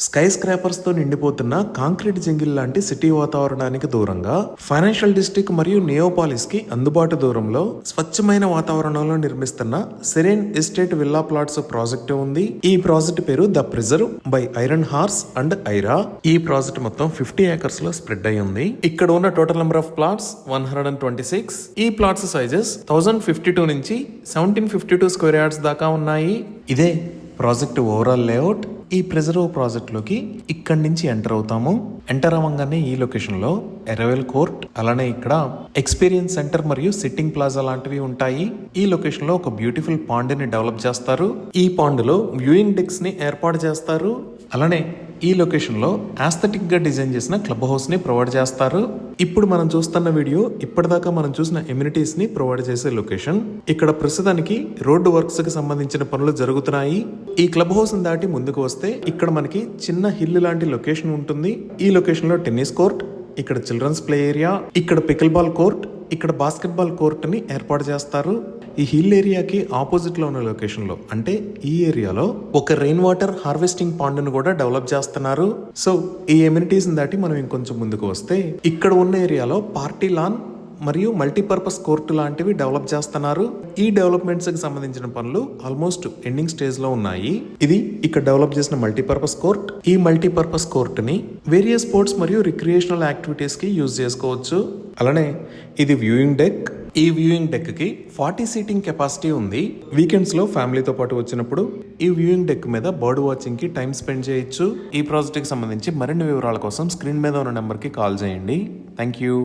Sky scrapers తో నిండిపోతున్న concrete jungle లాంటి city వాతావరణానికి దూరంగా ఫైనాన్షియల్ డిస్ట్రిక్ట్ మరియు నియోపాలిస్ కి అందుబాటు దూరంలో స్వచ్ఛమైన వాతావరణంలో నిర్మిస్తున్న serene estate villa plots project ఉంది. ఈ ప్రాజెక్ట్ పేరు the preserve by iron horse and ఐరా. ఈ ప్రాజెక్ట్ మొత్తం 50 ఏకర్స్ లో స్ప్రెడ్ అయి ఉంది. ఇక్కడ ఉన్న టోటల్ నెంబర్ ఆఫ్ ప్లాట్స్ 126. ఈ ప్లాట్స్ సైజెస్ 1052 నుంచి 1752 స్క్వేర్ యార్డ్స్ దాకా ఉన్నాయి. ఇదే ప్రాజెక్ట్ ఓవరాల్ లేఅవుట్. ఈ ప్రిజర్వ్ ప్రాజెక్ట్ లోకి ఇక్కడి నుంచి ఎంటర్ అవుతాము. ఎంటర్ అవ్వగానే ఈ లొకేషన్ లో ఎరవెల్ కోర్ట్, అలానే ఇక్కడ ఎక్స్పీరియన్స్ సెంటర్ మరియు సిట్టింగ్ ప్లాజా లాంటివి ఉంటాయి. ఈ లొకేషన్ లో ఒక బ్యూటిఫుల్ పాండ్ ని డెవలప్ చేస్తారు. ఈ పాండ్ లో వ్యూయింగ్ డెక్స్ ని ఏర్పాటు చేస్తారు. అలానే ఈ లొకేషన్ లో ఆస్థెటిక్ గా డిజైన్ చేసిన క్లబ్ హౌస్ ని ప్రొవైడ్ చేస్తారు. ఇప్పుడు మనం చూస్తున్న వీడియో ఇప్పటిదాకా మనం చూసిన ఎమ్యూనిటీస్ ని ప్రొవైడ్ చేసే లొకేషన్. ఇక్కడ ప్రస్తుతానికి రోడ్డు వర్క్స్ కి సంబంధించిన పనులు జరుగుతున్నాయి. ఈ క్లబ్ హౌస్ దాటి ముందుకు వస్తే ఇక్కడ మనకి చిన్న హిల్ లాంటి లొకేషన్ ఉంటుంది. ఈ లొకేషన్ లో టెన్నిస్ కోర్ట్, ఇక్కడ చిల్డ్రన్స్ ప్లే ఏరియా, ఇక్కడ పికిల్ బాల్ కోర్ట్, ఇక్కడ బాస్కెట్ బాల్ కోర్ట్ ని ఏర్పాటు చేస్తారు. ఈ హిల్ ఏరియాకి ఆపోజిట్ లో ఉన్న లొకేషన్ లో అంటే ఈ ఏరియాలో ఒక రెయిన్ వాటర్ హార్వెస్టింగ్ పాండ్ ను కూడా డెవలప్ చేస్తున్నారు. సో ఈ ఎమ్యూనిటీస్ దాటి మనం ఇంకొంచెం ముందుకు వస్తే ఇక్కడ ఉన్న ఏరియాలో పార్టీ లాన్ మరియు మల్టీపర్పస్ కోర్టు లాంటివి డెవలప్ చేస్తున్నారు. ఈ డెవలప్మెంట్స్ కి సంబంధించిన పనులు ఆల్మోస్ట్ ఎండింగ్ స్టేజ్ లో ఉన్నాయి. ఇది ఇక్కడ డెవలప్ చేసిన మల్టీపర్పస్ కోర్ట్. ఈ మల్టీపర్పస్ కోర్ట్ ని వేరియస్ స్పోర్ట్స్ మరియు రిక్రియేషనల్ యాక్టివిటీస్ కి యూజ్ చేసుకోవచ్చు. అలానే ఇది వ్యూయింగ్ డెక్. ఈ వ్యూయింగ్ డెక్ కి 40 సీటింగ్ కెపాసిటీ ఉంది. వీకెండ్స్ లో ఫ్యామిలీతో పాటు వచ్చినప్పుడు ఈ వ్యూయింగ్ డెక్ మీద బర్డ్ వాచింగ్ కి టైం స్పెండ్ చేయొచ్చు. ఈ ప్రాజెక్ట్ కి సంబంధించి మరిన్ని వివరాల కోసం స్క్రీన్ మీద ఉన్న నెంబర్ కి కాల్ చేయండి. Thank you.